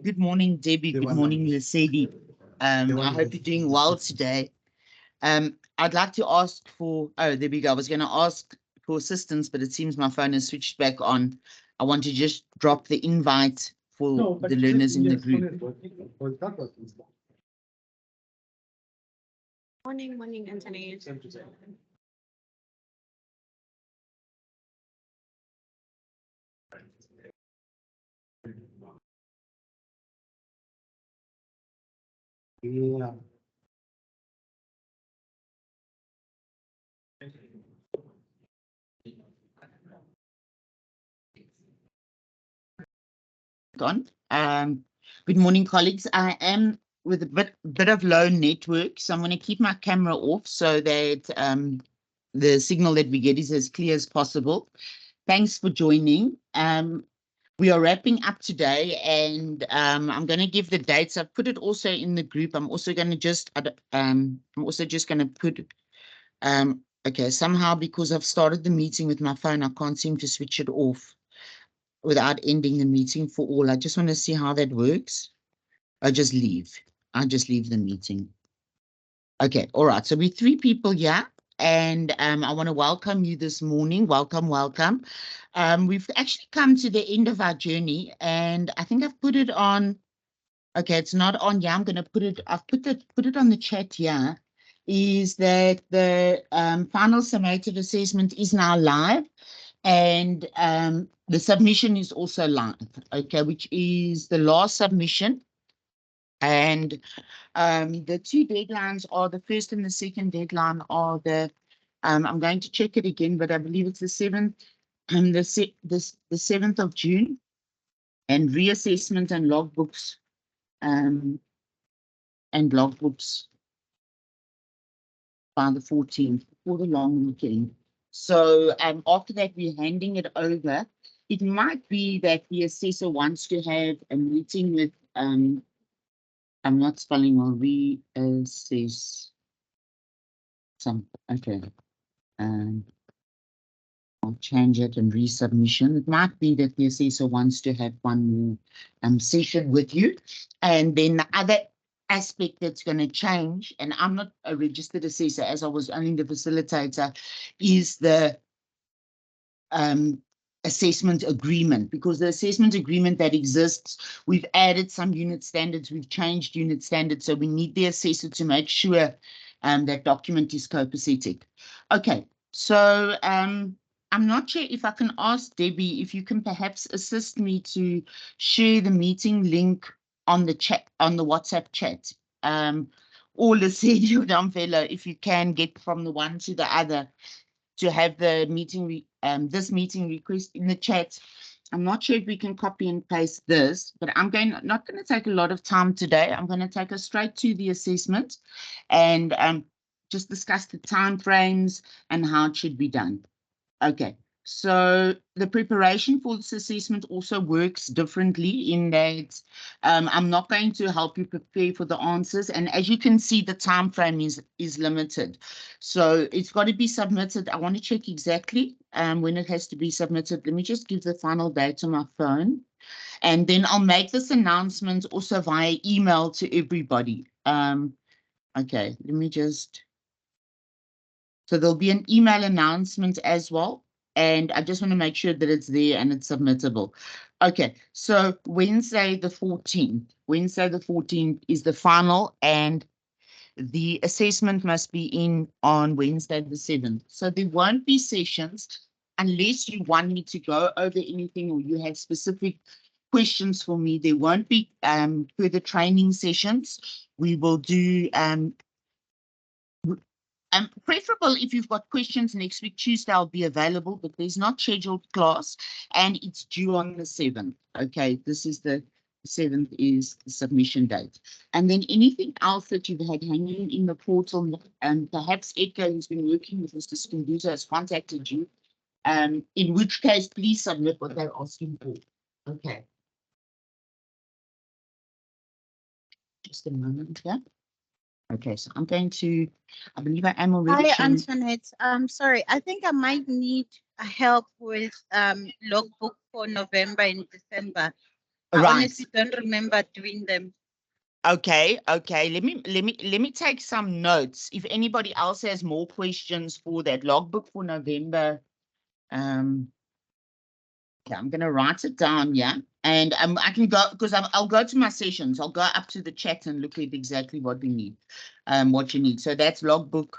Good morning, Debbie. Good morning, Lesedi. I hope you're doing well today. I'd like to ask for, oh, there we go. I was going to ask for assistance, but it seems my phone has switched back on. I want to just drop the invite for the learners in the group. Morning, Anthony. Yeah. Good morning, colleagues. I am with a bit of low network, so I'm going to keep my camera off so that the signal that we get is as clear as possible. Thanks for joining. We are wrapping up today, and I'm going to give the dates. I've put it also in the group. I'm also going to just put okay, somehow because I've started the meeting with my phone, I can't seem to switch it off without ending the meeting for all. I just want to see how that works. I just leave the meeting. Okay, all right. So we're 3 people here, and I want to welcome you this morning. Welcome. We've actually come to the end of our journey, and I think I've put it on. Okay, it's not on. Yeah, I'm going to put it. I've put it on the chat here. Is that the final summative assessment is now live, and the submission is also live. Okay, which is the last submission, and the 2 deadlines are the first and the second deadline are the. I'm going to check it again, but I believe it's the 7th and the 7th of June, and reassessment and logbooks. And logbooks by the 14th for the long weekend. So after that, we're handing it over. It might be that the assessor wants to have a meeting with, I'm not spelling well, reassess some, okay. I'll change it and resubmission. It might be that the assessor wants to have one more session with you. And then the other aspect that's going to change, and I'm not a registered assessor as I was only the facilitator, is the assessment agreement, because the assessment agreement that exists, we've added some unit standards, we've changed unit standards, so we need the assessor to make sure that document is copacetic. Okay, so I'm not sure if I can ask Debbie if you can perhaps assist me to share the meeting link on the chat, on the WhatsApp chat. Or Lesedi or Damvela, if you can get from the one to the other to have the meeting, this meeting request in the chat. I'm not sure if we can copy and paste this, but I'm not going to take a lot of time today. I'm going to take us straight to the assessment and just discuss the timeframes and how it should be done. Okay, so the preparation for this assessment also works differently in that I'm not going to help you prepare for the answers. And as you can see, the time frame is limited. So it's got to be submitted. I want to check exactly when it has to be submitted. Let me just give the final date on my phone. And then I'll make this announcement also via email to everybody. Okay, let me just... So there'll be an email announcement as well. And I just want to make sure that it's there and it's submittable. Okay, so Wednesday the 14th. Wednesday the 14th is the final, and the assessment must be in on Wednesday the 7th. So there won't be sessions unless you want me to go over anything or you have specific questions for me. There won't be further training sessions. We will do Preferable if you've got questions next week, Tuesday, I'll be available, but there's not scheduled class and it's due on the 7th. Okay, this is the 7th is the submission date. And then anything else that you've had hanging in the portal, and perhaps Edgar, who's been working with Mr. Skunduza, has contacted you, in which case, please submit what they're asking for. Okay. Just a moment here. Okay, so I'm going to, I believe I am already. Hi, Antoinette. Sorry, I think I might need help with logbook for November and December. I honestly don't remember doing them. Okay, okay. Let me take some notes. If anybody else has more questions for that logbook for November, yeah, I'm gonna write it down, yeah. And I can go because I'll go to my sessions. I'll go up to the chat and look at exactly what we need, what you need. So that's logbook,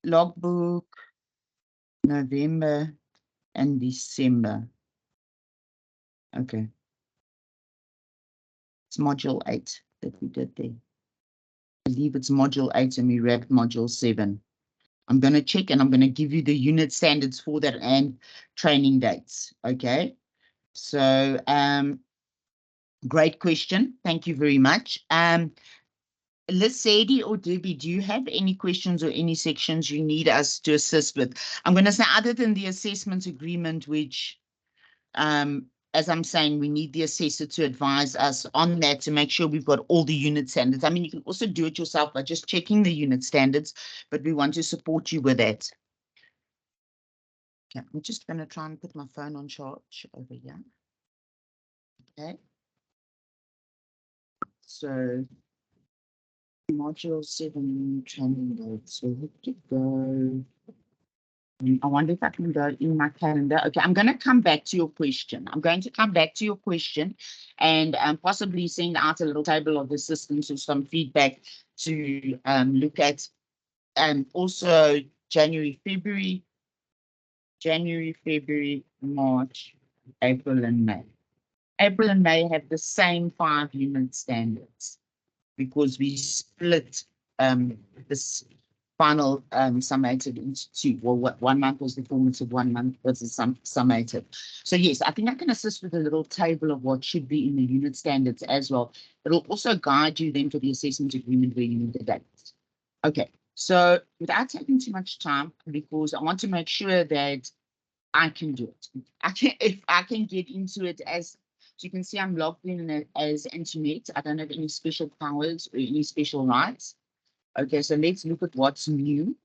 logbook, November and December. Okay. It's module 8 that we did there. I believe it's module 8 and we wrapped module 7. I'm going to check and I'm going to give you the unit standards for that and training dates. Okay. So, great question. Thank you very much. Sadie or Debbie, do you have any questions or any sections you need us to assist with? I'm going to say other than the assessment agreement, which, as I'm saying, we need the assessor to advise us on that to make sure we've got all the unit standards. I mean, you can also do it yourself by just checking the unit standards, but we want to support you with that. Okay, I'm just going to try and put my phone on charge over here. Okay. So, module 7 training notes. So, let it go. I wonder if I can go in my calendar. Okay, I'm going to come back to your question. I'm going to come back to your question and possibly send out a little table of assistance or some feedback to look at. And also January, February, March, April, and May. April and May have the same 5 unit standards because we split this final summated into 2. Well, 1 month was the formative, 1 month was the summated. So yes, I think I can assist with a little table of what should be in the unit standards as well. It'll also guide you then for the assessment agreement where you need the dates. Okay, so without taking too much time, because I want to make sure that I can do it. If I can get into it as you can see, I'm logged in as Antoinette. I don't have any special powers or any special rights. Okay, so let's look at what's new.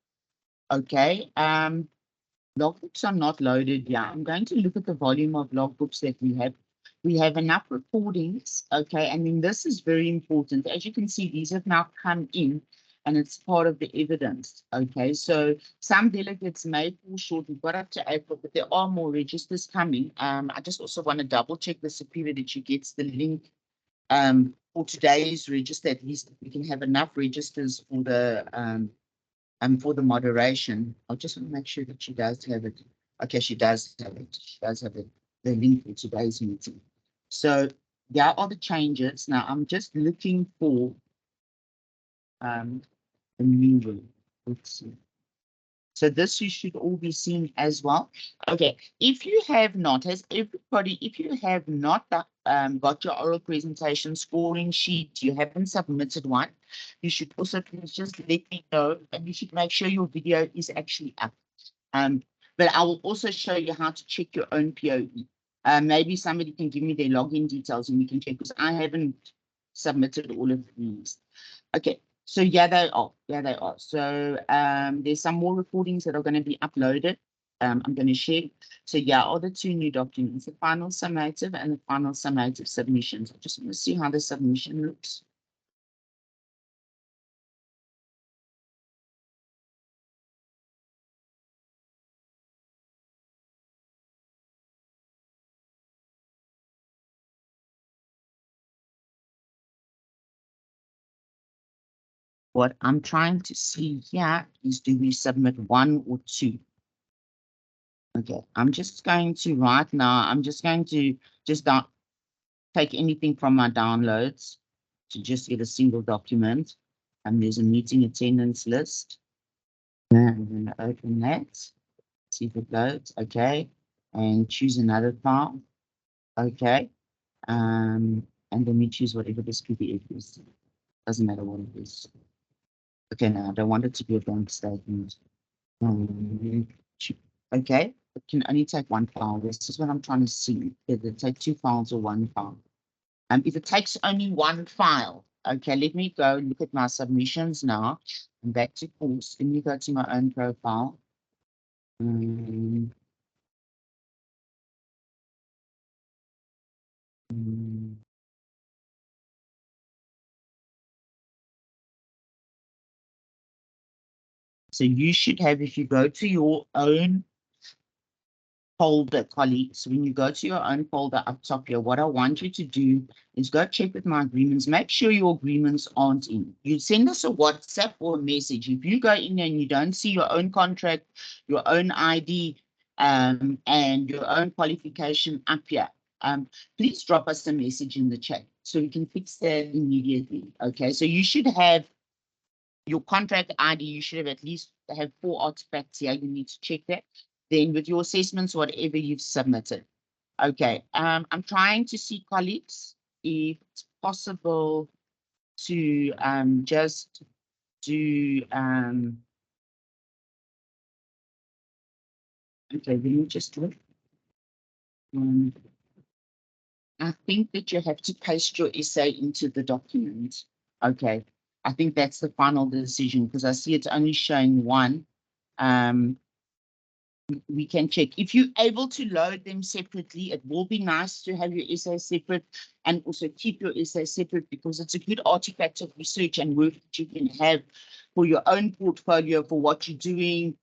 Okay, logbooks are not loaded. Yeah, I'm going to look at the volume of logbooks that we have. We have enough recordings. Okay, and then this is very important. As you can see, these have now come in and it's part of the evidence. Okay, so some delegates may fall short. We've got up to April, but there are more registers coming. I just also want to double check the superior that she gets the link for today's register. At least we can have enough registers for the moderation. I just want to make sure that she does have it. Okay, she does have it. She does have it, the link for today's meeting. So there are the changes. Now I'm just looking for the new one. Let's see. So this you should all be seeing as well. Okay, if you have not, if you have not got your oral presentation scoring sheet, you haven't submitted one, you should also please just let me know, and you should make sure your video is actually up. But I will also show you how to check your own POE. Maybe somebody can give me their login details and we can check, because I haven't submitted all of these. Okay. So yeah, they are. Yeah, they are. So there's some more recordings that are going to be uploaded. I'm going to share. So yeah, are the 2 new documents, the final summative and the final summative submissions. I just want to see how the submission looks. What I'm trying to see here is, do we submit 1 or 2? Okay, I'm just going to right now, I'm just going to take anything from my downloads to just get a single document. And there's a meeting attendance list. I'm going to open that, see if it loads. Okay. And choose another file. Okay. And then we choose whatever this PDF is. Doesn't matter what it is. Okay, now I don't want it to be a bank statement. Okay, it can only take one file. This is what I'm trying to see. If it take 2 files or 1 file. If it takes only 1 file, okay, let me go look at my submissions now. I'm back to course. Let me go to my own profile. So you should have, if you go to your own folder, colleagues, when you go to your own folder up top here, what I want you to do is go check with my agreements. Make sure your agreements aren't in. You send us a WhatsApp or a message. If you go in there and you don't see your own contract, your own ID, and your own qualification up here, please drop us a message in the chat so we can fix that immediately. Okay, so you should have your contract ID, you should have at least have 4 artifacts here. You need to check that. Then with your assessments, whatever you've submitted. Okay, I'm trying to see, colleagues, if it's possible to just do, okay, let me just look. I think that you have to paste your essay into the document. Okay, I think that's the final decision because I see it's only showing 1. We can check. If you're able to load them separately, it will be nice to have your essay separate and also keep your essay separate because it's a good artifact of research and work that you can have for your own portfolio for what you're doing,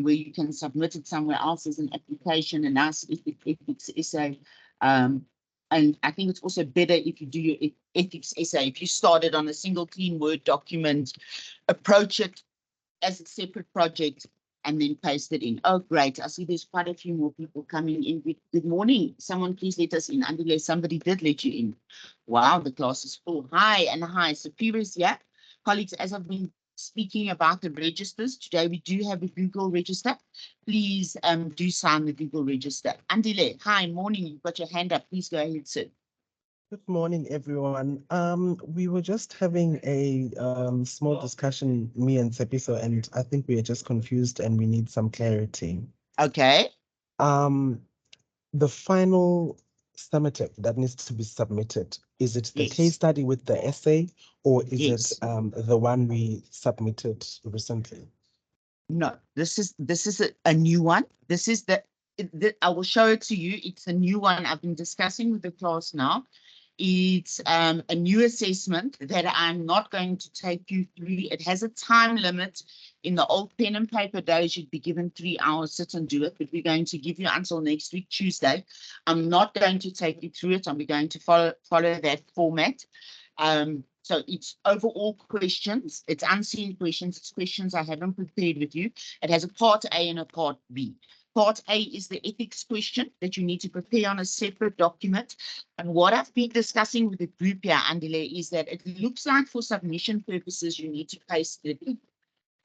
where you can submit it somewhere else as an application, a nice ethics essay. And I think it's also better if you do your ethics essay. If you started on a single clean Word document, approach it as a separate project and then paste it in. Oh, great. I see there's quite a few more people coming in. Good morning. Someone please let us in. Andile, somebody did let you in. Wow, the class is full. Hi and hi. So previous, yeah, colleagues, as I've been speaking about the registers, today we do have a Google register. Please do sign the Google register. Andile, hi, morning. You've got your hand up. Please go ahead, sir. Good morning, everyone. We were just having a small discussion, me and Sepiso, and I think we are just confused and we need some clarity. Okay. The final summative that needs to be submitted, is it the case study with the essay, or is it the one we submitted recently? No, this is a new one. This is I will show it to you. It's a new one. I've been discussing with the class now. It's a new assessment that I'm not going to take you through. It has a time limit. In the old pen and paper days, you'd be given 3 hours, sit and do it, but we're going to give you until next week, Tuesday. I'm not going to take you through it. I'm going to follow that format. So it's overall questions. It's unseen questions. It's questions I haven't prepared with you. It has a part A and a part B. Part A is the ethics question that you need to prepare on a separate document. And what I've been discussing with the group here, Andile, is that it looks like for submission purposes, you need to paste it in.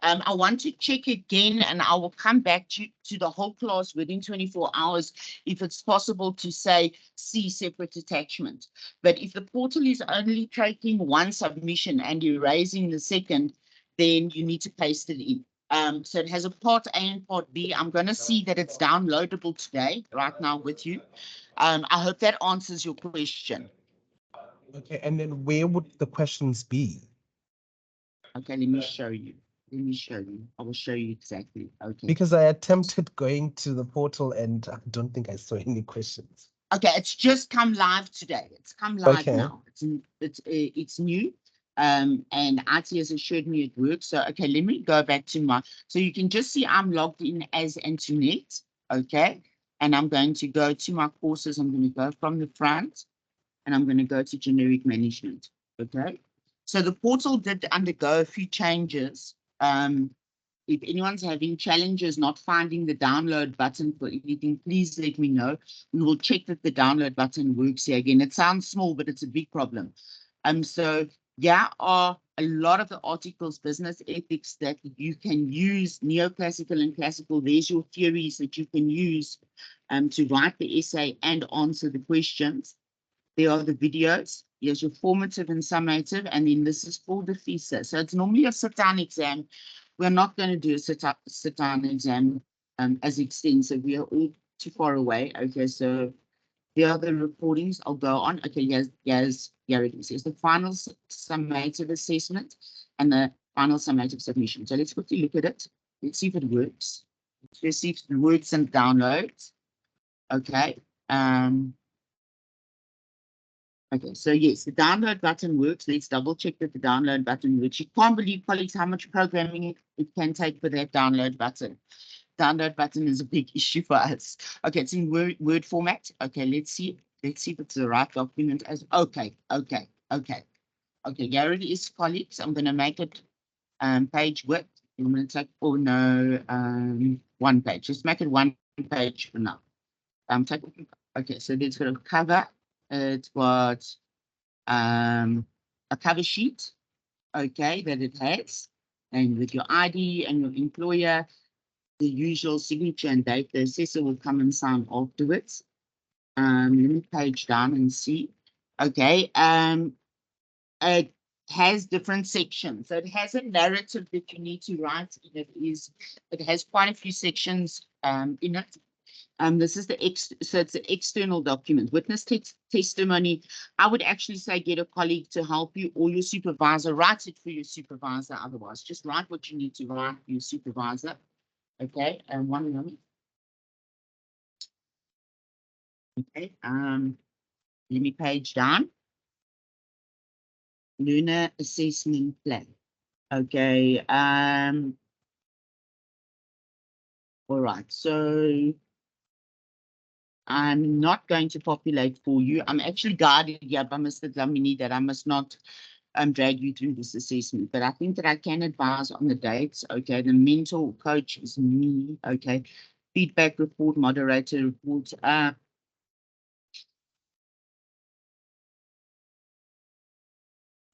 I want to check again, and I will come back to the whole class within 24 hours if it's possible to say see separate attachment. But if the portal is only taking 1 submission and you're raising the second, then you need to paste it in. So it has a part A and part B. I'm going to see that it's downloadable today, right now with you. I hope that answers your question. Okay, and then where would the questions be? Okay, let me show you. Let me show you. I will show you exactly. Okay. Because I attempted going to the portal and I don't think I saw any questions. Okay, it's just come live today. It's come live now. It's new. And IT has assured me it works. So, okay, let me go back to so you can just see I'm logged in as Antoinette, okay? And I'm going to go to my courses. I'm going to go from the front and I'm going to go to generic management, okay? So the portal did undergo a few changes. If anyone's having challenges not finding the download button for anything, please let me know. We will check that the download button works here again. It sounds small, but it's a big problem. So yeah, are a lot of the articles, business ethics, that you can use, neoclassical and classical, there's your theories that you can use to write the essay and answer the questions. There are the videos. Here's your formative and summative, and then this is for the thesis. So it's normally a sit-down exam. We're not going to do a sit-down exam as extensive. We are all too far away. Okay, so the other recordings I'll go on. Okay, here it is. Here's the final summative assessment and the final summative submission. So let's quickly look at it. Let's see if it works. Let's see if it works and downloads. Okay. Okay, so yes, the download button works. Let's double check that the download button works. You can't believe, colleagues, how much programming it can take for that download button. Download button is a big issue for us. Okay, it's in Word format. Okay, let's see. Let's see if it's the right document. Okay. Here it is, colleagues. I'm going to make it page width. I'm going to take, oh no, 1 page. Just make it 1 page for now. Okay, so let's go to cover. It's got a cover sheet, okay, that it has, and with your ID and your employer, the usual signature and date. The assessor will come and sign afterwards. Let me page down and see. Okay, it has different sections. So it has a narrative that you need to write. It has quite a few sections in it. This is so it's an external document. Witness testimony. I would actually say get a colleague to help you, or your supervisor. Write it for your supervisor. Otherwise, just write what you need to write for your supervisor. Okay, and 1 moment. Okay, let me page down. Learner assessment plan. Okay, all right, so I'm not going to populate for you. I'm actually guided here by Mr. Dlamini that I must not drag you through this assessment, but I think that I can advise on the dates. Okay, the mentor coach is me. Okay, feedback report, moderator report.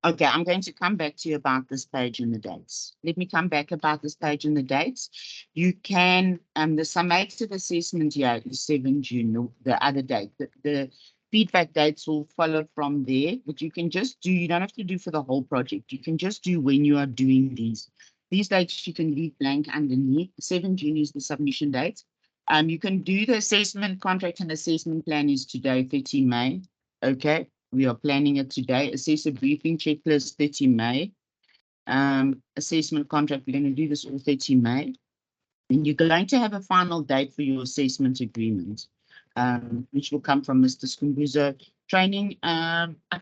Okay, I'm going to come back to you about this page and the dates. Let me come back about this page and the dates. You can, the summative assessment here is 7 June, the other date. The feedback dates will follow from there, but you can just do, you don't have to do for the whole project. You can just do when you are doing these. These dates you can leave blank underneath. 7 June is the submission date. You can do the assessment contract and assessment plan is today, 30 May. Okay. We are planning it today. Assessor briefing checklist 30 May. Assessment contract, we're going to do this all 30 May. And you're going to have a final date for your assessment agreement, which will come from Mr. Skumbuzo. Training,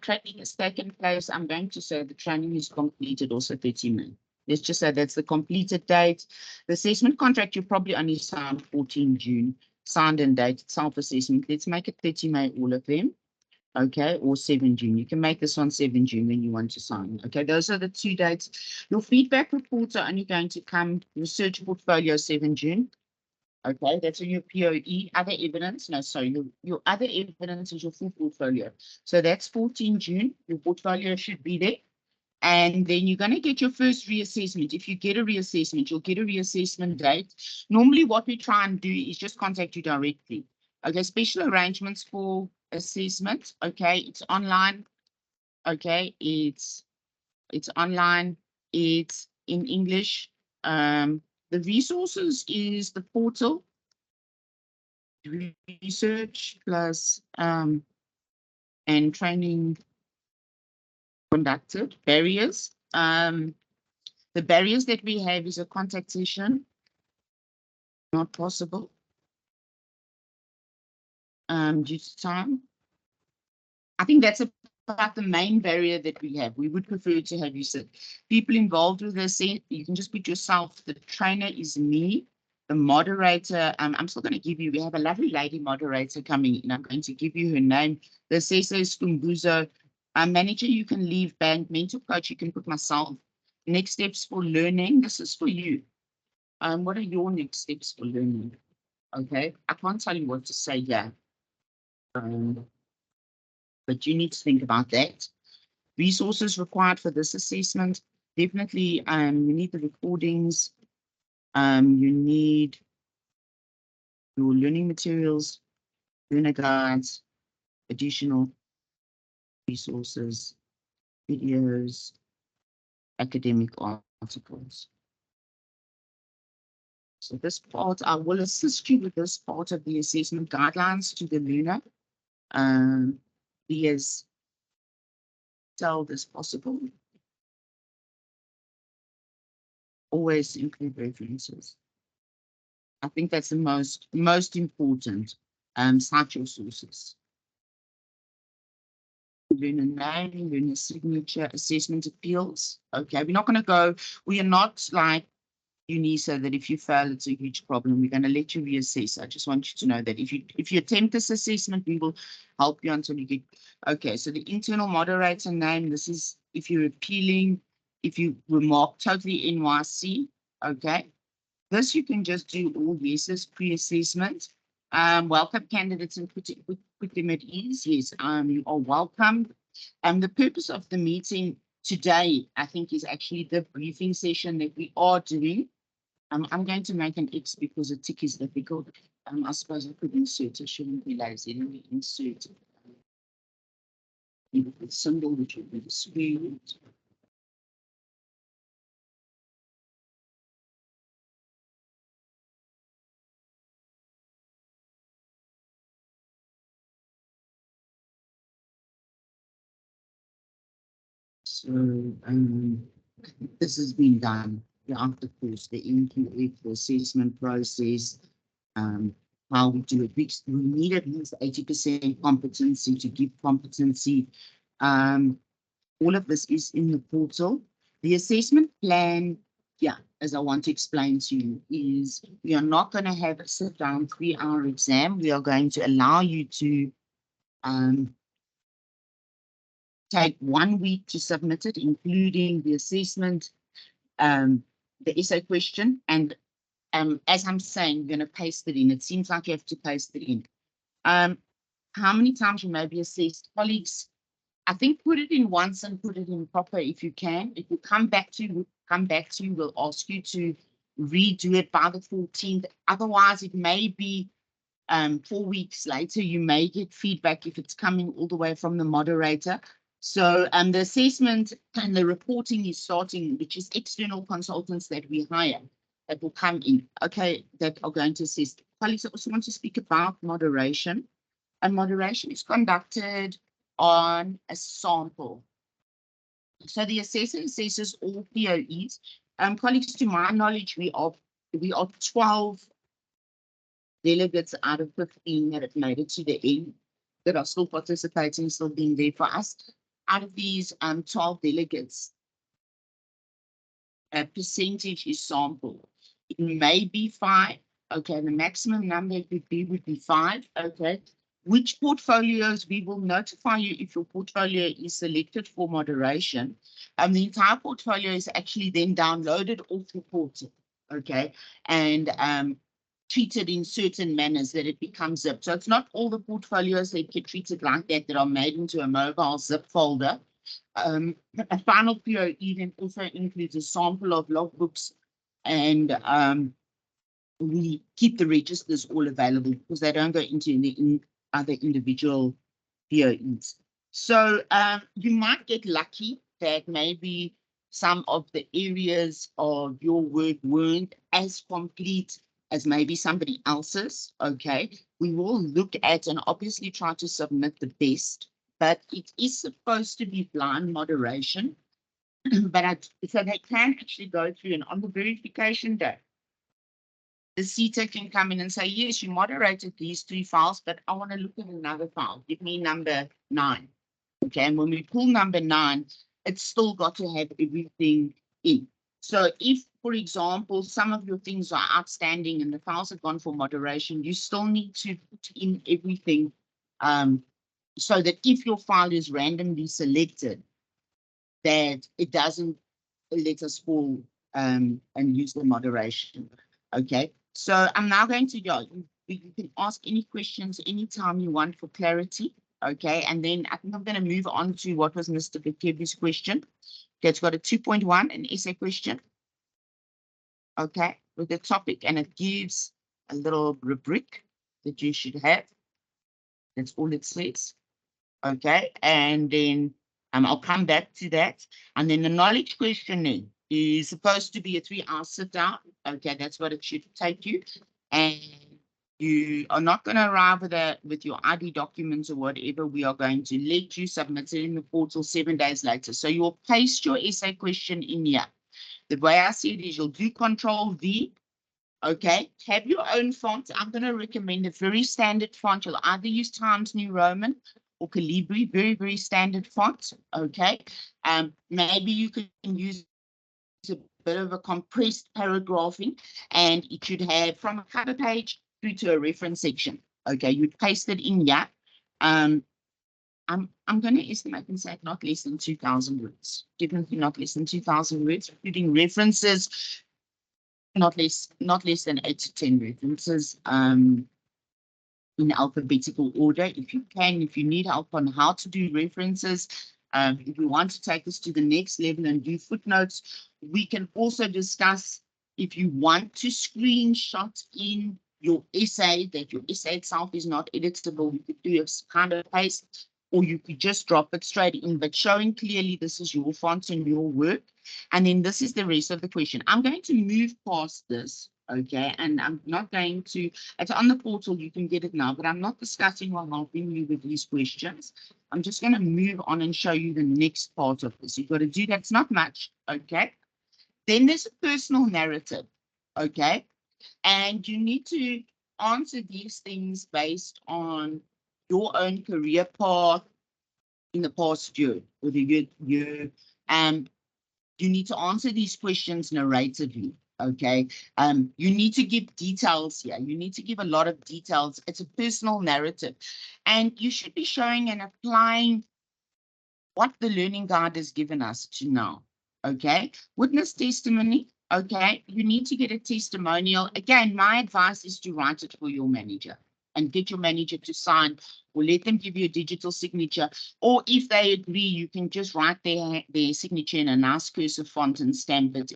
training is taken place. I'm going to say the training is completed also 30 May. Let's just say that's the completed date. The assessment contract, you probably only signed 14 June, signed and dated self-assessment. Let's make it 30 May, all of them. Okay, or 7 June. You can make this on 7 June when you want to sign. Okay, those are the 2 dates. Your feedback reports are only going to come, research portfolio 7 June. Okay, that's on your POE. Other evidence, no, sorry, your other evidence is your full portfolio. So that's 14 June. Your portfolio should be there. And then you're going to get your first reassessment. If you get a reassessment, you'll get a reassessment date. Normally what we try and do is just contact you directly. Okay, special arrangements for assessment. Okay, it's online. Okay, it's online. It's in English. The resources is the portal, research plus and training conducted. Barriers. The barriers that we have is a contact session. Not possible. Due to time. I think that's about the main barrier that we have. We would prefer to have you sit. People involved with this, you can just put yourself. The trainer is me. The moderator, I'm still going to give you, we have a lovely lady moderator coming in. I'm going to give you her name. The assessor is Skumbuzo. Manager, you can leave bank. Mentor coach, you can put myself. Next steps for learning. This is for you. What are your next steps for learning? Okay, I can't tell you what to say here. But you need to think about that. Resources required for this assessment. definitely, you need the recordings, you need your learning materials, learner guides, additional resources, videos, academic articles. So this part, I will assist you with this part of the assessment guidelines to the learner. Be as detailed as possible. Always include references. I think that's the most important. Cite your sources. Learner name, learner signature, assessment appeals. Okay, we're not going to go, we are not like UNISA that if you fail, it's a huge problem. We're going to let you reassess. I just want you to know that if you attempt this assessment, we will help you until you get. Okay, so the internal moderator name, this is if you're appealing, if you remark totally NYC, okay. This you can just do all yeses pre-assessment. Welcome candidates and put them at ease. Yes, you are welcome. The purpose of the meeting today, I think, is actually the briefing session that we are doing. I'm going to make an X because a tick is difficult. I suppose I could insert, I shouldn't be lazy. Let me insert the symbol, which will be the screen. So this has been done throughout the course, the NQF, the assessment process, how we do it. We need at least 80% competency to give competency. All of this is in the portal. The assessment plan, yeah, as I want to explain to you, is we are not going to have a sit-down 3-hour exam. We are going to allow you to take 1 week to submit it, including the assessment, the essay question, and as I'm saying, you're going to paste it in. It seems like you have to paste it in. How many times you may be assessed? Colleagues, I think put it in once and put it in proper if you can. If you come back to you, we'll ask you to redo it by the 14th. Otherwise, it may be 4 weeks later, you may get feedback if it's coming all the way from the moderator. So the assessment and the reporting is starting, which is external consultants that we hire that will come in, okay, that are going to assess. Colleagues, I also want to speak about moderation. And moderation is conducted on a sample. So the assessor assesses all POEs. Colleagues, to my knowledge, we are 12 delegates out of 15 that have made it to the end, that are still participating, still being there for us. Out of these 12 delegates, a percentage is sampled. It may be 5. Okay, the maximum number it would be 5. Okay, which portfolios we will notify you if your portfolio is selected for moderation. The entire portfolio is actually then downloaded off the portal. Okay, and treated in certain manners that it becomes zip. So it's not all the portfolios that get treated like that are made into a mobile zip folder. A final POE then also includes a sample of logbooks, and we keep the registers all available because they don't go into the other individual POEs. So you might get lucky that maybe some of the areas of your work weren't as complete as maybe somebody else's. Okay, we will look at and obviously try to submit the best, but it is supposed to be blind moderation. But so they can actually go through, and on the verification day, the CETA can come in and say, yes, you moderated these 3 files, but I want to look at another file. Give me number 9. Okay, and when we pull number 9, it's still got to have everything in. So if, for example, some of your things are outstanding and the files have gone for moderation, you still need to put in everything so that if your file is randomly selected, that it doesn't let us fall and use the moderation. Okay, so I'm now going to go. You can ask any questions anytime you want for clarity. Okay, and then I think I'm going to move on to what was Mr. Bekebu's question. Okay, it's got a 2.1, an essay question. Okay, with the topic, and it gives a little rubric that you should have. That's all it says. Okay, and then I'll come back to that. And then the knowledge questioning is supposed to be a 3-hour sit down. Okay, that's what it should take you. And you are not going to arrive with your ID documents or whatever. We are going to let you submit it in the portal 7 days later. So you'll paste your essay question in here. The way I see it is you'll do Control-V. Okay, have your own font. I'm going to recommend a very standard font. You'll either use Times New Roman or Calibri, very, very standard font. Okay, maybe you can use a bit of a compressed paragraphing, and it should have from a cover page through to a reference section. Okay, you'd paste it in here. I'm going to estimate and say not less than 2,000 words. Definitely not less than 2,000 words, including references. Not less than 8 to 10 references in alphabetical order. If you need help on how to do references, if you want to take this to the next level and do footnotes, we can also discuss if you want to screenshot in your essay, that your essay itself is not editable, you could do a kind of paste, or you could just drop it straight in, but showing clearly this is your font and your work. And then this is the rest of the question. I'm going to move past this, okay? And I'm not going to, it's on the portal, you can get it now, but I'm not discussing or helping you with these questions. I'm just going to move on and show you the next part of this. You've got to do that. It's not much, okay? Then there's a personal narrative, okay? And you need to answer these things based on your own career path in the past year or the year. You need to answer these questions narratively, okay? You need to give details here. You need to give a lot of details. It's a personal narrative. And you should be showing and applying what the learning guide has given us to now, okay? Witness testimony, okay? You need to get a testimonial. Again, my advice is to write it for your manager and get your manager to sign, or let them give you a digital signature. Or if they agree, you can just write their signature in a nice cursive font and stamp it.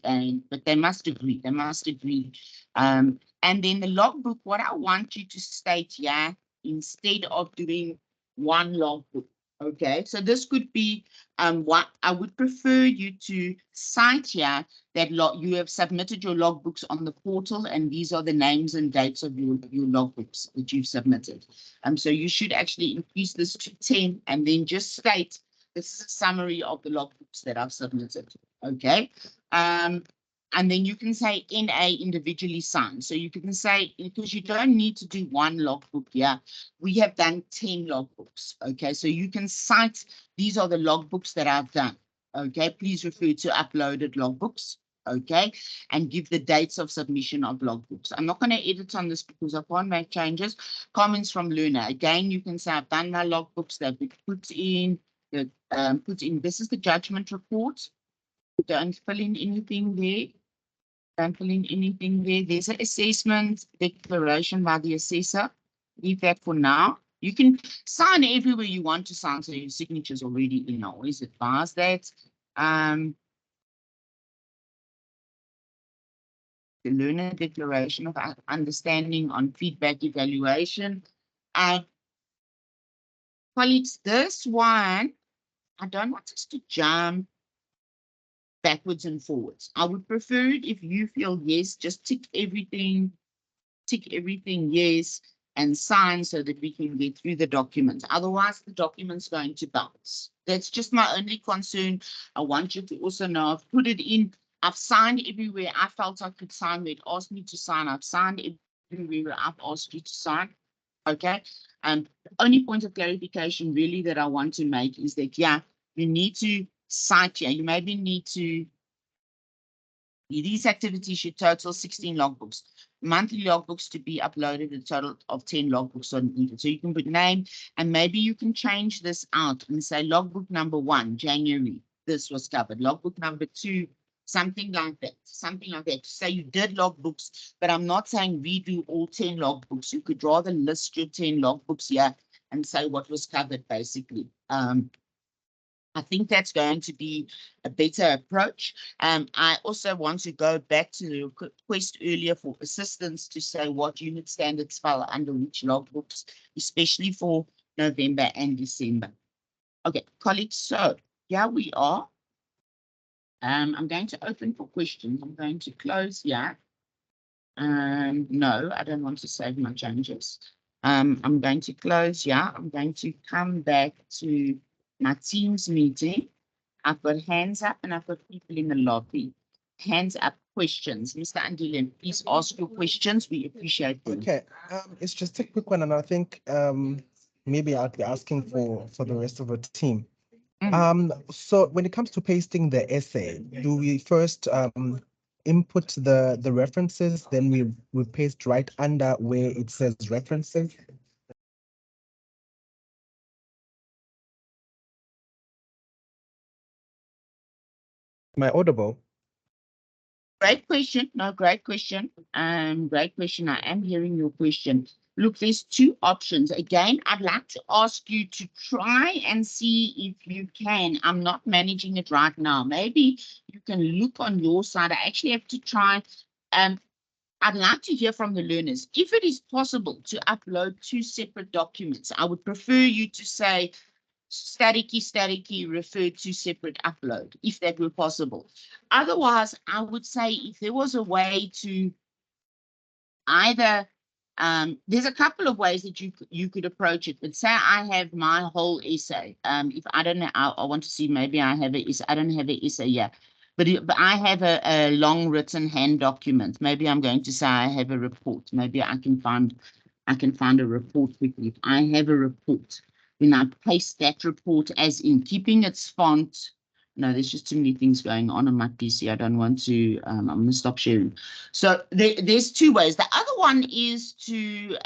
But they must agree. They must agree. And then the logbook, what I want you to state here, instead of doing one logbook, okay? So this could be what I would prefer you to cite here, that you have submitted your logbooks on the portal, and these are the names and dates of your logbooks that you've submitted. So you should actually increase this to 10 and then just state the summary of the logbooks that I've submitted, okay? And then you can say NA individually signed. So you can say, because you don't need to do one logbook here, we have done 10 logbooks, okay? So you can cite, these are the logbooks that I've done, okay? Please refer to uploaded logbooks, okay? And give the dates of submission of logbooks. I'm not going to edit on this because I can't make changes. Comments from learner. Again, you can say I've done my logbooks that we put in, this is the judgment report. Don't fill in anything there. Don't fill in anything there. There's an assessment declaration by the assessor. Leave that for now. You can sign everywhere you want to sign, so your signature's already in. I always advise that. The learner declaration of understanding on feedback evaluation. Colleagues, this one, I don't want us to jump backwards and forwards. I would prefer it if you feel yes, just tick everything yes, and sign so that we can get through the document. Otherwise, the document's going to bounce. That's just my only concern. I want you to also know I've put it in. I've signed everywhere I felt I could sign where it asked me to sign. I've signed everywhere where I've asked you to sign. Okay. The only point of clarification really that I want to make is that, yeah, you need to cite here. You maybe need to, these activities should total 16 logbooks. Monthly logbooks to be uploaded, a total of 10 logbooks are needed. So you can put name, and maybe you can change this out and say logbook number 1, January, this was covered. Logbook number 2, something like that. Something like that. Say you did logbooks, but I'm not saying redo all 10 logbooks. You could rather list your 10 logbooks here and say what was covered, basically. I think that's going to be a better approach. I also want to go back to the request earlier for assistance to say what unit standards fell under which logbooks, especially for November and December. Okay, colleagues, so here we are. I'm going to open for questions. I'm going to close here. No, I don't want to save my changes. I'm going to close here. I'm going to come back to my Teams meeting. I've got hands up and I've got people in the lobby. Hands up, questions. Mr. Andile, please ask your questions. We appreciate them. Okay, it's just a quick one, and I think maybe I'll be asking for the rest of the team. So when it comes to pasting the essay, do we first input the references, then we paste right under where it says references? Am I audible? Great question. No, great question. Great question. I am hearing your question. Look, there's two options. Again, I'd like to ask you to try and see if you can. I'm not managing it right now. Maybe you can look on your side. I actually have to try. I'd like to hear from the learners. If it is possible to upload two separate documents, I would prefer you to say static key, refer to separate upload, if that were possible. Otherwise, I would say if there was a way to either, there's a couple of ways that you could approach it. But say I have my whole essay. If I don't know, I want to see, maybe I have a essay. I don't have an essay yet. But I have a long written hand document. Maybe I'm going to say I have a report. Maybe I can find a report quickly. If I have a report, when I paste that report as in keeping its font. No, there's just too many things going on my PC. I don't want to, I'm going to stop sharing. So there's two ways. The other one is to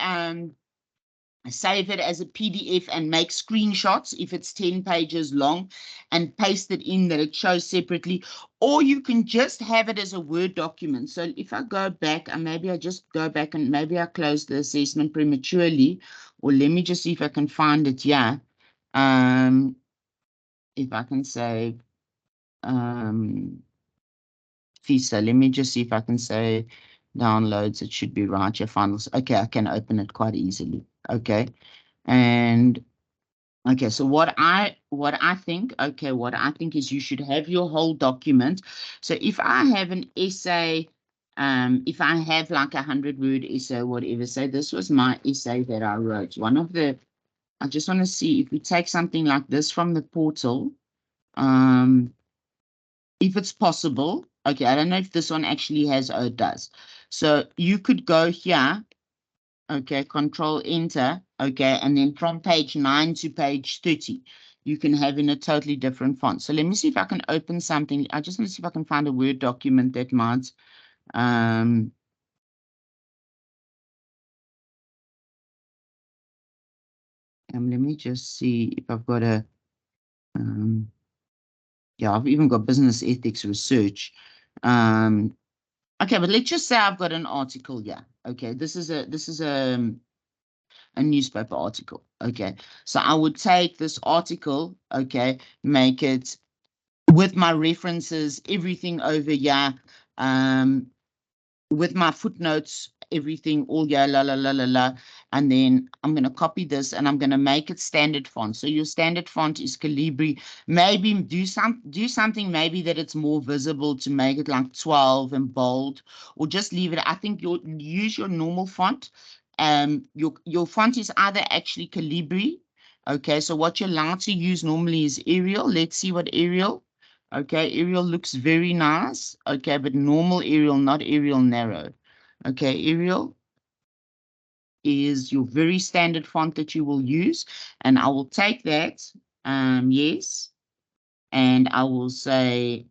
save it as a PDF and make screenshots if it's 10 pages long and paste it in that it shows separately, or you can just have it as a Word document. So if I go back, and maybe I just go back and maybe I close the assessment prematurely, or let me just see if I can find it here. If I can say FISA, let me just see if I can say downloads. It should be right here, finals. Okay, I can open it quite easily. Okay, and okay, so what I think is you should have your whole document. So if I have an essay, if I have like 100-word essay, whatever, say this was my essay that I wrote. I just want to see if we take something like this from the portal, if it's possible. Okay, I don't know if this one actually has, oh, it does. So you could go here. Okay, control enter, okay, and then from page 9 to page 30, you can have in a totally different font. So let me see if I can open something. I just want to see if I can find a Word document that might, let me just see if I've got a, yeah, I've even got business ethics research. Okay, but let's just say I've got an article here. Okay, this is a newspaper article. Okay, so I would take this article, okay, make it with my references, everything over here, with my footnotes, everything all here, and then I'm going to copy this and I'm going to make it standard font. So your standard font is Calibri. Maybe do something maybe that it's more visible, to make it like 12 and bold, or just leave it. I think you'll use your normal font. Your font is either actually Calibri. Okay, so what you're allowed to use normally is Arial. Let's see what Arial. Okay, Arial looks very nice. Okay, but normal Arial, not Arial narrow. Okay, Arial is your very standard font that you will use. And I will take that, yes, and I will say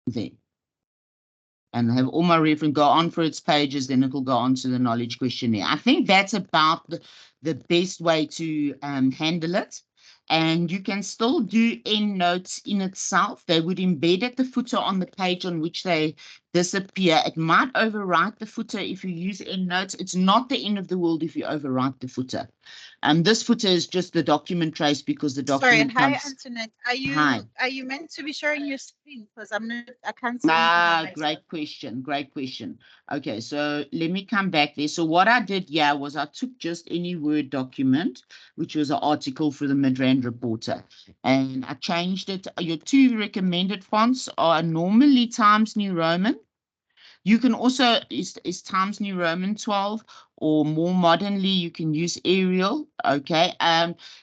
there. And have all my reference go on for its pages, then it will go on to the knowledge questionnaire. I think that's about the best way to handle it. And you can still do endnotes in itself. They would embed at the footer on the page on which they disappear. It might overwrite the footer if you use endnotes. It's not the end of the world if you overwrite the footer. This footer is just the document trace because the document Sorry, comes. hi, Antoinette. Are Hi. you meant to be sharing your screen? Because I can't see anything on my Great side. question. Great question. Okay, so let me come back there. So what I did here was I took just any Word document, which was an article for the Midrand Reporter, and I changed it. Your two recommended fonts are normally Times New Roman. You can also, is Times New Roman 12, or more modernly, you can use Arial, okay?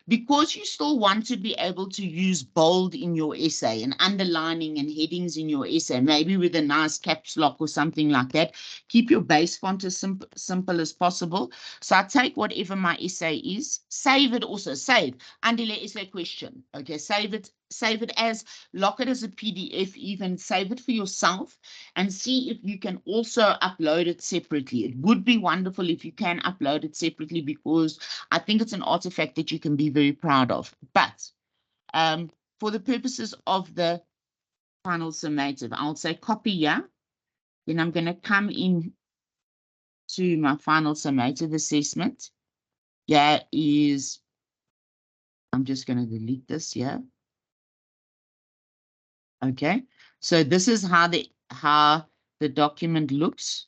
Because you still want to be able to use bold in your essay and underlining and headings in your essay, maybe with a nice caps lock or something like that. Keep your base font as simple as possible. So I take whatever my essay is, save it also, save, Andile essay question, okay? Save it as, lock it as a PDF, even save it for yourself, and see if you can also upload it separately. It would be wonderful if you can upload it separately, because I think it's an artifact that you can be very proud of. But for the purposes of the final summative, I'll say copy here. Then I'm going to come in to my final summative assessment. Here is, I'm just going to delete this here. Okay, so this is how the document looks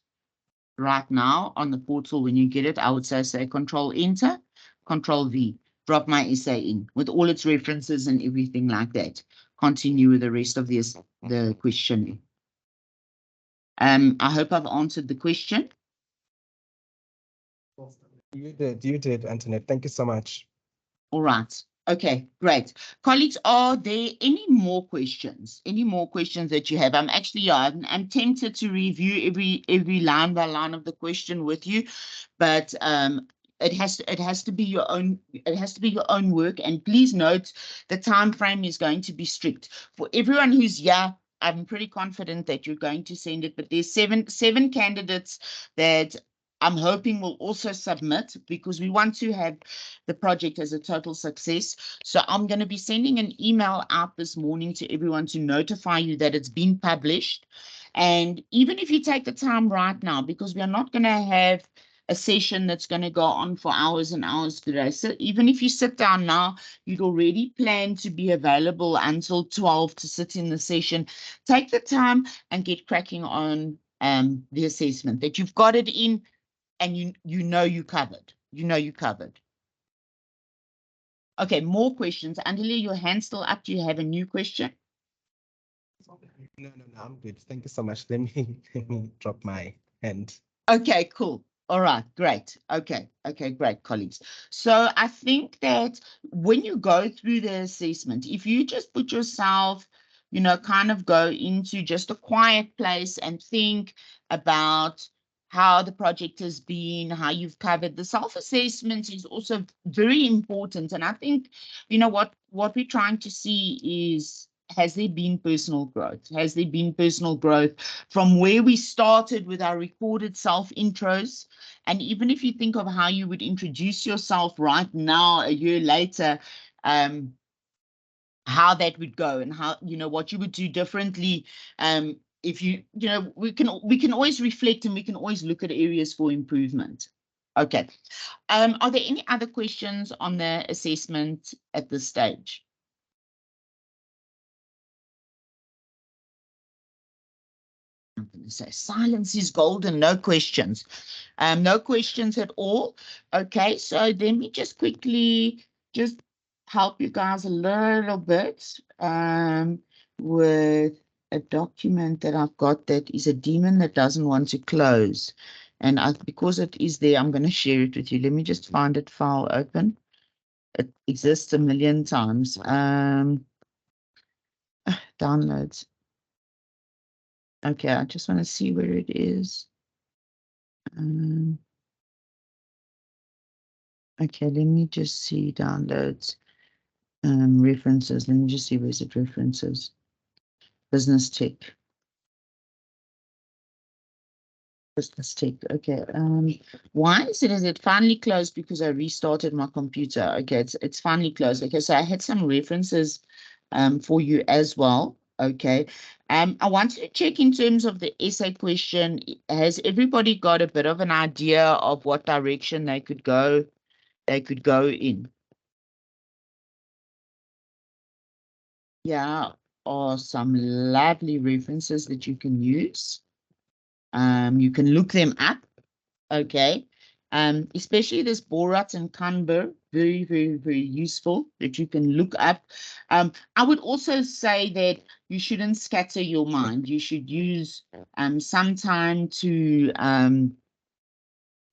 right now on the portal. When you get it, I would say Control Enter, Control V, drop my essay in with all its references and everything like that. Continue with the rest of the question. I hope I've answered the question. You did, Antoinette. Thank you so much. All right. Okay, great. Colleagues, are there any more questions? Any more questions that you have? I'm actually, I'm tempted to review every line by line of the question with you, but it has to be your own. It has to be your own work. And please note, the time frame is going to be strict for everyone who's here. I'm pretty confident that you're going to send it, but there's seven candidates that I'm hoping will also submit, because we want to have the project as a total success. So I'm going to be sending an email out this morning to everyone to notify you that it's been published. And even if you take the time right now, because we are not going to have a session that's going to go on for hours and hours today. So even if you sit down now, you'd already plan to be available until 12 to sit in the session. Take the time and get cracking on the assessment, that you've got it in, and you know you covered. You know you covered. Okay, more questions. Andile, your hand's still up. Do you have a new question? No, I'm good. Thank you so much. Let me drop my hand. Okay, cool. All right, great. Okay, great, colleagues. So I think that when you go through the assessment, if you just put yourself, kind of go into just a quiet place and think about how the project has been, how you've covered. The self-assessment is also very important. And I think, what we're trying to see is, has there been personal growth? Has there been personal growth from where we started with our recorded self-intros? And even if you think of how you would introduce yourself right now, a year later, how that would go, and how, what you would do differently. If we can always reflect, and we can always look at areas for improvement. Okay. Are there any other questions on the assessment at this stage? I'm going to say silence is golden. No questions. No questions at all. Okay, so let me just quickly just help you guys a little bit with a document that I've got that is a demon that doesn't want to close. And because it is there, I'm going to share it with you. Let me just find it, file open. It exists a million times. Downloads. Okay, I just want to see where it is. Okay, let me just see downloads, references. Let me just see, where's it, references, business tech. Let's take, okay. Why is it finally closed? Because I restarted my computer. Okay, it's finally closed. Okay, so I had some references for you as well. Okay. I wanted to check in terms of the essay question. Has everybody got a bit of an idea of what direction they could go in? Yeah, or some lovely references that you can use. You can look them up. Okay. Especially this Borat and Canberra, very, very, very useful that you can look up. I would also say that you shouldn't scatter your mind. You should use some time to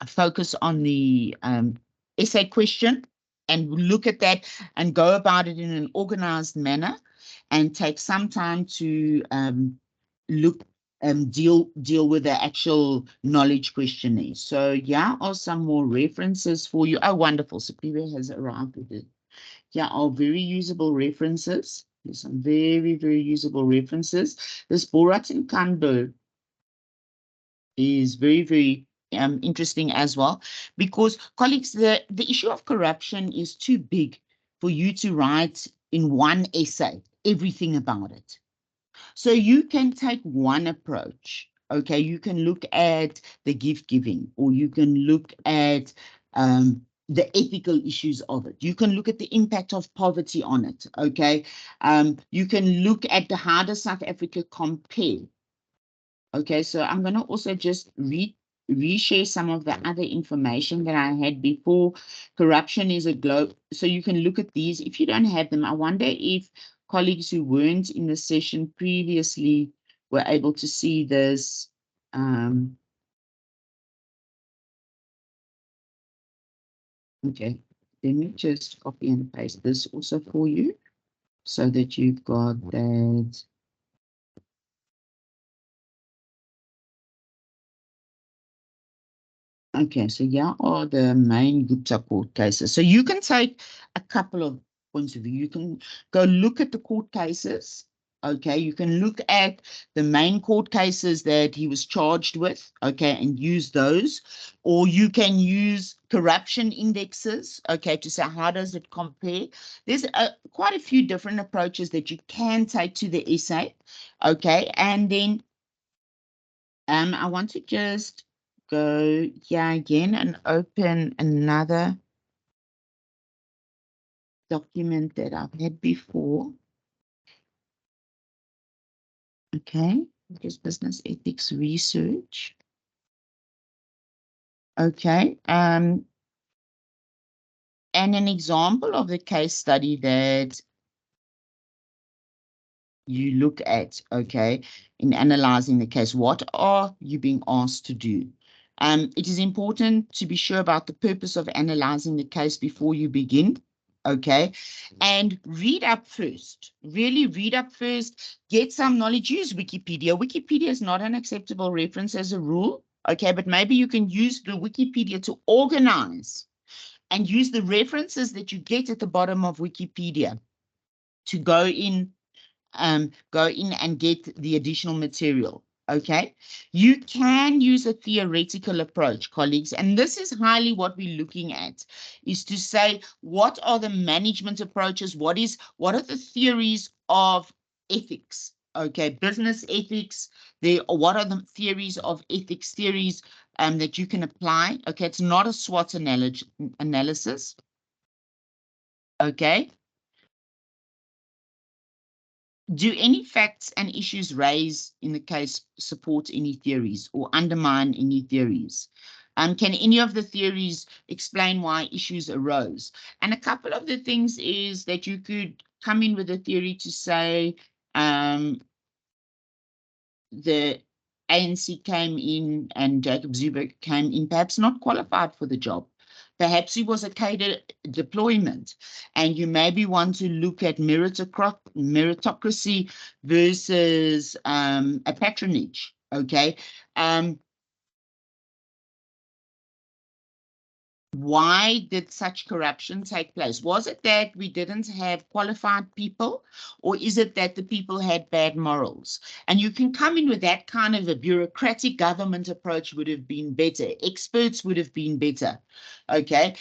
focus on the essay question and look at that and go about it in an organized manner and take some time to deal with the actual knowledge questionnaire. So yeah, are some more references for you. Oh, wonderful. Superior has arrived with it. Yeah, are very usable references. There's some very, very usable references. This Borat and Canberra is very, very interesting as well, because colleagues, the issue of corruption is too big for you to write in one essay everything about it. So you can take one approach. Okay, you can look at the gift giving, or you can look at the ethical issues of it. You can look at the impact of poverty on it. Okay, you can look at the how does South Africa compare. Okay, so I'm going to also just reshare some of the other information that I had before. Corruption is a globe. So you can look at these. If you don't have them, I wonder if colleagues who weren't in the session previously were able to see this. Okay, let me just copy and paste this also for you so that you've got that. Okay, so here are the main Gupta court cases. So you can take a couple of points of view. You can go look at the court cases. Okay, you can look at the main court cases that he was charged with, okay, and use those. Or you can use corruption indexes, okay, to say how does it compare. There's quite a few different approaches that you can take to the essay, okay, and then I want to just go here again and open another document that I've had before. Okay, just business ethics research. Okay, and an example of the case study that you look at, okay, in analyzing the case. What are you being asked to do? It is important to be sure about the purpose of analyzing the case before you begin, okay? And read up first, really read up first, get some knowledge, use Wikipedia. Wikipedia is not an acceptable reference as a rule, okay? But maybe you can use the Wikipedia to organize and use the references that you get at the bottom of Wikipedia to go in and get the additional material. Okay, you can use a theoretical approach, colleagues, and this is highly what we're looking at, is to say, what are the management approaches? What are the theories of ethics? Okay, business ethics. What are the theories of ethics theories that you can apply? Okay, it's not a SWOT analysis. Okay. Do any facts and issues raised in the case support any theories or undermine any theories? Can any of the theories explain why issues arose? And a couple of the things is that you could come in with a theory to say the ANC came in and Jacob Zuma came in perhaps not qualified for the job. Perhaps he was a cadre deployment, and you maybe want to look at meritocracy versus a patronage, okay? why did such corruption take place? Was it that we didn't have qualified people, or is it that the people had bad morals? And you can come in with that kind of a bureaucratic government approach would have been better. Experts would have been better. Okay.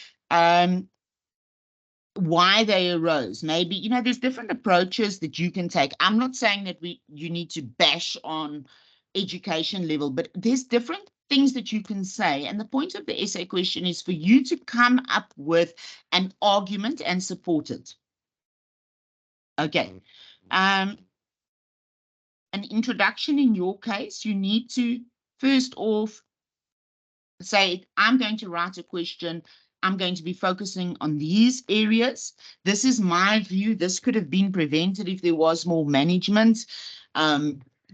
Why they arose. Maybe, you know, there's different approaches that you can take. I'm not saying that you need to bash on education level, but there's different things that you can say. And the point of the essay question is for you to come up with an argument and support it. Okay. An introduction in your case, you need to first off say, I'm going to write a question. I'm going to be focusing on these areas. This is my view. This could have been prevented if there was more management.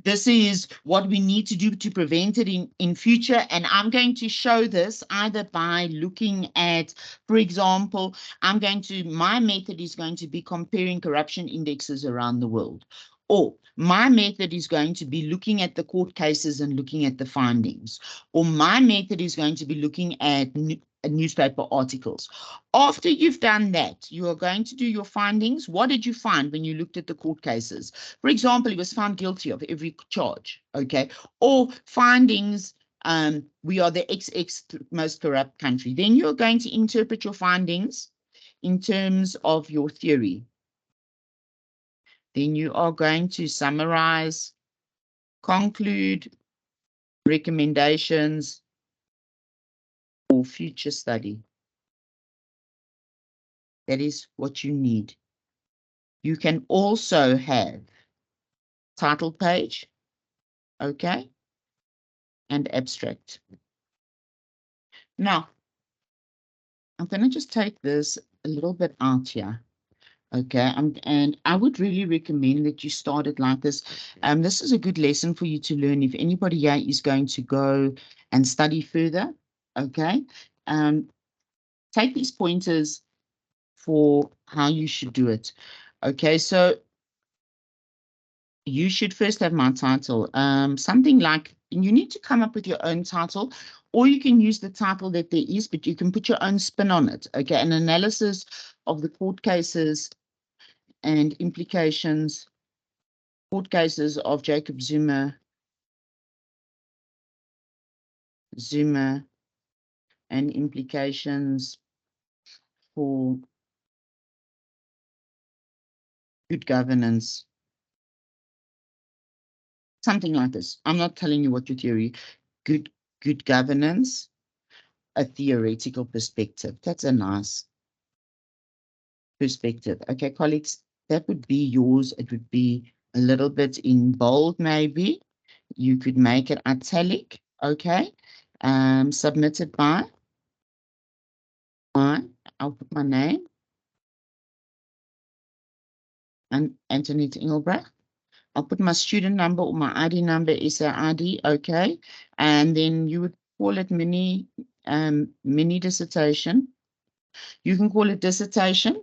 This is what we need to do to prevent it in future. And I'm going to show this either by looking at, for example, my method is going to be comparing corruption indexes around the world. Or my method is going to be looking at the court cases and looking at the findings. Or my method is going to be looking at newspaper articles. After you've done that, you are going to do your findings. What did you find when you looked at the court cases? For example, he was found guilty of every charge, okay? Or findings, we are the XX most corrupt country. Then you're going to interpret your findings in terms of your theory. Then you are going to summarize, conclude, recommendations for future study. That is what you need. You can also have title page, okay, and abstract. Now, I'm going to just take this a little bit out here. Okay, and I would really recommend that you start it like this. This is a good lesson for you to learn if anybody here is going to go and study further. Okay, take these pointers for how you should do it. Okay, so you should first have my title. Something like, you need to come up with your own title, or you can use the title that there is, but you can put your own spin on it. Okay, an analysis of the court cases and implications, court cases of Jacob Zuma, and implications for good governance. Something like this. I'm not telling you what your theory. Good governance, a theoretical perspective. That's a nice perspective. Okay, colleagues, that would be yours. It would be a little bit in bold, maybe. You could make it italic, okay? Submitted by, I'll put my name, and Antoinette Engelbrecht. I'll put my student number or my ID number is an ID, okay? And then you would call it mini dissertation. You can call it dissertation.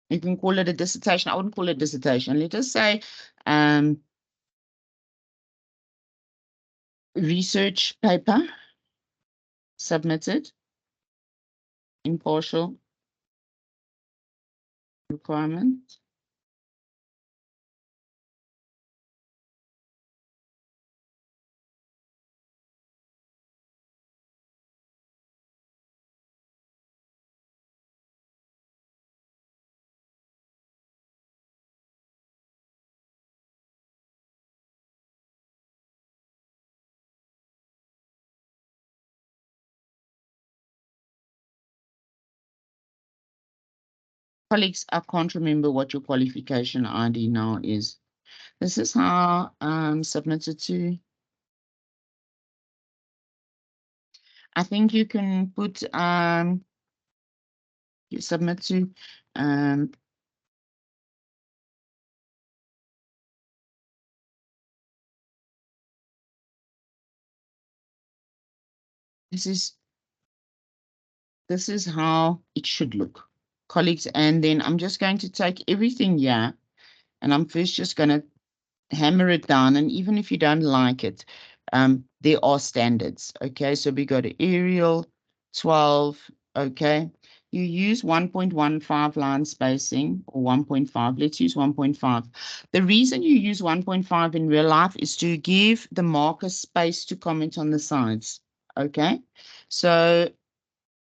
You can call it a dissertation. I wouldn't call it dissertation. Let us say research paper submitted, impartial requirement. Colleagues, I can't remember what your qualification ID now is. This is how submitted to. I think you can put you submit to this is how it should look, colleagues. And then I'm just going to take everything here, and I'm first just going to hammer it down. And even if you don't like it, there are standards. Okay, so we go to Arial 12, okay? You use 1.15 line spacing or 1.5. Let's use 1.5. The reason you use 1.5 in real life is to give the marker space to comment on the sides, okay? So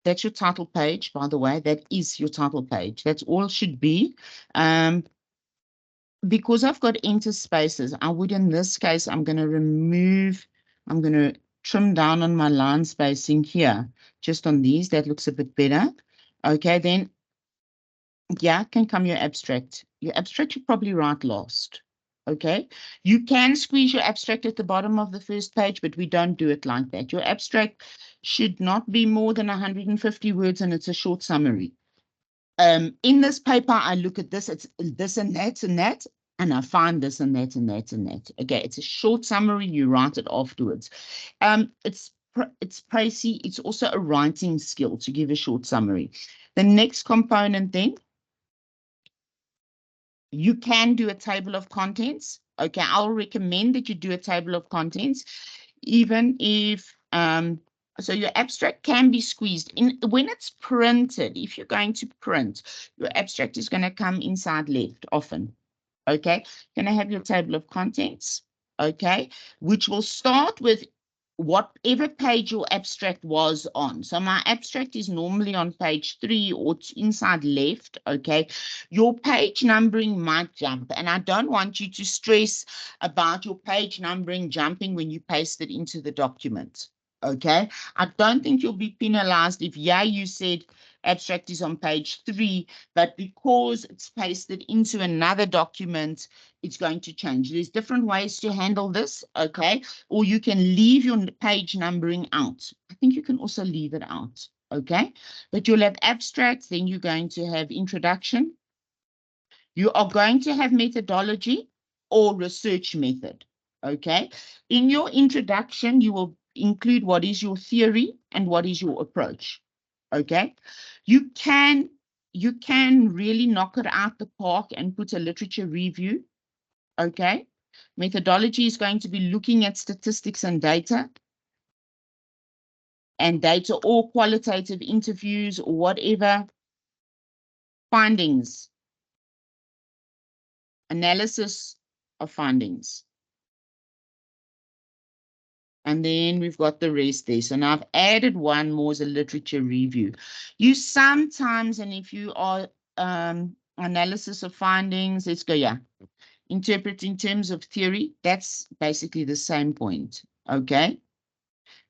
that's your title page, by the way. That is your title page. That's all it should be. Because I've got enter spaces, I would, in this case, I'm going to trim down on my line spacing here, just on these. That looks a bit better. Okay, then, yeah, can come your abstract. Your abstract you probably write last. Okay, you can squeeze your abstract at the bottom of the first page, but we don't do it like that. Your abstract should not be more than 150 words, and it's a short summary. In this paper, I look at this, it's this and that, and I find this and that and that and that. Okay, it's a short summary, you write it afterwards. It's pricey, it's also a writing skill to give a short summary. The next component then, you can do a table of contents. Okay, I'll recommend that you do a table of contents, even if, so your abstract can be squeezed in when it's printed. If you're going to print, your abstract is going to come inside left often. Okay, you're going to have your table of contents, okay, which will start with whatever page your abstract was on. So my abstract is normally on page 3 or inside left, okay? Your page numbering might jump, and I don't want you to stress about your page numbering jumping when you paste it into the document, okay? I don't think you'll be penalized if, yeah, you said abstract is on page 3, but because it's pasted into another document, it's going to change. There's different ways to handle this, okay? Or you can leave your page numbering out. I think you can also leave it out, okay? But you'll have abstracts, then you're going to have introduction. You are going to have methodology or research method, okay? In your introduction, you will include what is your theory and what is your approach, okay? You can really knock it out the park and put a literature review, okay? Methodology is going to be looking at statistics and data or qualitative interviews or whatever. Findings, analysis of findings. And then we've got the rest there. So now I've added one more as a literature review. You sometimes, and if you are analysis of findings, let's go, yeah. Interpret in terms of theory, that's basically the same point, okay?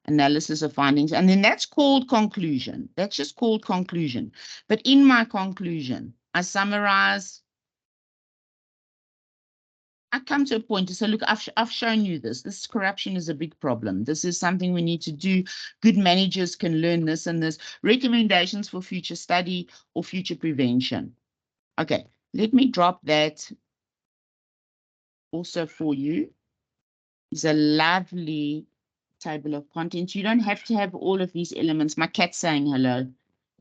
Analysis of findings, and then that's called conclusion. That's just called conclusion. But in my conclusion, I summarize. I come to a point to say, look, I've shown you this. This corruption is a big problem. This is something we need to do. Good managers can learn this and this. Recommendations for future study or future prevention. Okay, let me drop that also for you. It's a lovely table of contents. You don't have to have all of these elements. My cat's saying hello.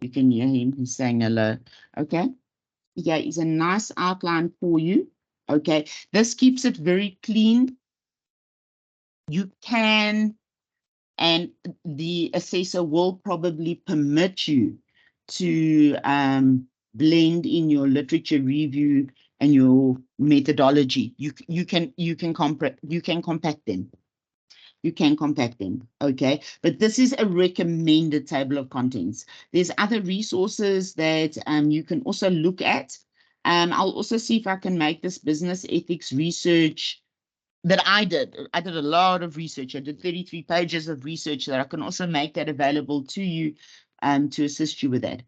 You can hear him. He's saying hello. Okay. Yeah, it's a nice outline for you. Okay. This keeps it very clean. You can, and the assessor will probably permit you to blend in your literature review and your methodology. You can compact them. You can compact them, okay? But this is a recommended table of contents. There's other resources that you can also look at. I'll also see if I can make this business ethics research that I did. I did a lot of research. I did 33 pages of research that I can also make that available to you to assist you with that.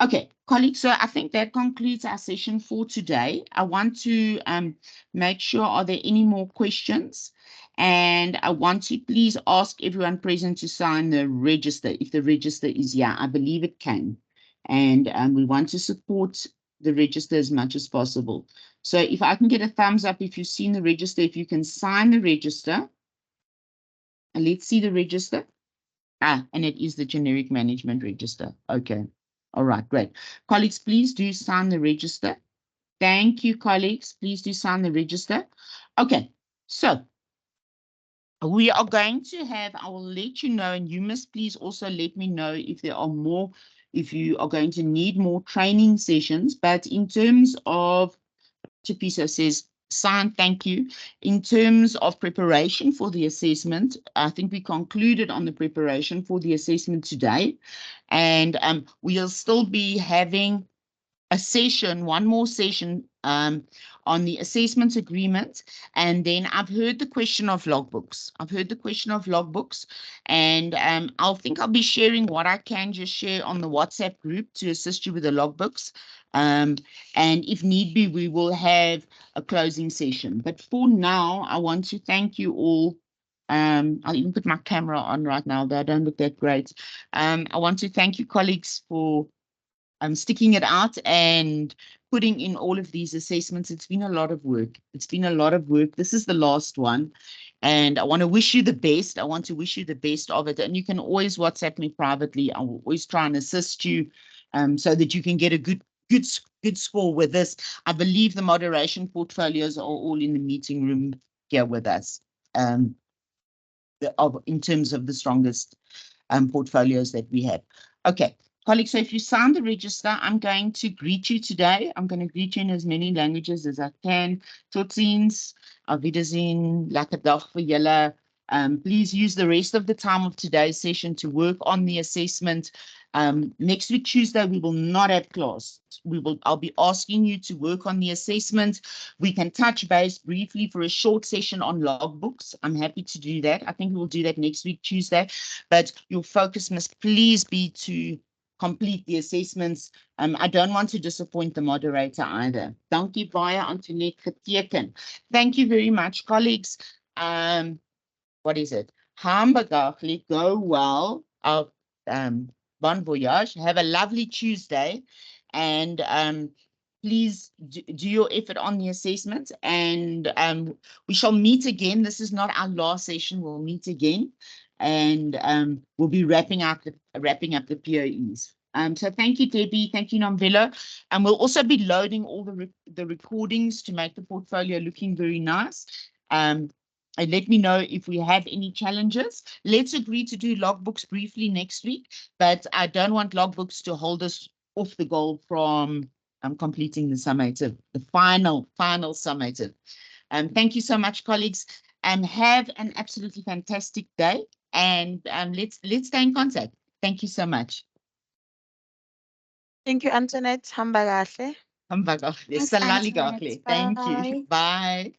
Okay, colleagues, so I think that concludes our session for today. I want to make sure, are there any more questions? And I want to please ask everyone present to sign the register. If the register is, yeah, I believe it can. And we want to support the register as much as possible. So if I can get a thumbs up if you've seen the register, if you can sign the register. And let's see the register. Ah, and it is the generic management register. Okay. All right, great. Colleagues, please do sign the register. Thank you, colleagues. Please do sign the register. Okay, so we are going to have, I will let you know, and you must please also let me know if there are more if you are going to need more training sessions. But in terms of, Chapiso says, signed, thank you. In terms of preparation for the assessment, I think we concluded on the preparation for the assessment today. And we'll still be having a session, one more session on the assessment agreement. And then I've heard the question of logbooks. And I'll be sharing what I can just share on the WhatsApp group to assist you with the logbooks. And if need be, we will have a closing session. But for now, I want to thank you all. I'll even put my camera on right now, though I don't look that great. I want to thank you, colleagues, for sticking it out and putting in all of these assessments. It's been a lot of work. This is the last one. And I want to wish you the best. I want to wish you the best of it. And you can always WhatsApp me privately. I will always try and assist you so that you can get a good score with this. I believe the moderation portfolios are all in the meeting room here with us in terms of the strongest portfolios that we have. Okay. Colleagues, so if you sign the register, I'm going to greet you today. I'm going to greet you in as many languages as I can. Tot ziens, auf Wiedersehen, lekker dag vir julle. Please use the rest of the time of today's session to work on the assessment. Next week, Tuesday, we will not have class. I'll be asking you to work on the assessment. We can touch base briefly for a short session on logbooks. I'm happy to do that. I think we will do that next week, Tuesday. But your focus must please be to complete the assessments. I don't want to disappoint the moderator either. Dankie baie, Antoinette, geteken. Thank you very much, colleagues. What is it? Hambagachli, go well. Bon voyage. Have a lovely Tuesday. And please do your effort on the assessment. And we shall meet again. This is not our last session. We'll meet again. And we'll be wrapping up the POEs. So thank you, Debbie. Thank you, Nomvelo. And we'll also be loading all the recordings to make the portfolio looking very nice. And let me know if we have any challenges. Let's agree to do logbooks briefly next week, but I don't want logbooks to hold us off the goal from completing the summative, the final summative. Thank you so much, colleagues, and have an absolutely fantastic day. And let's stay in contact. Thank you so much. Thank you, Antoinette. Hamba kahle. Hamba kahle. Thanks, Salali Antoinette. kahle. Thank you. Bye.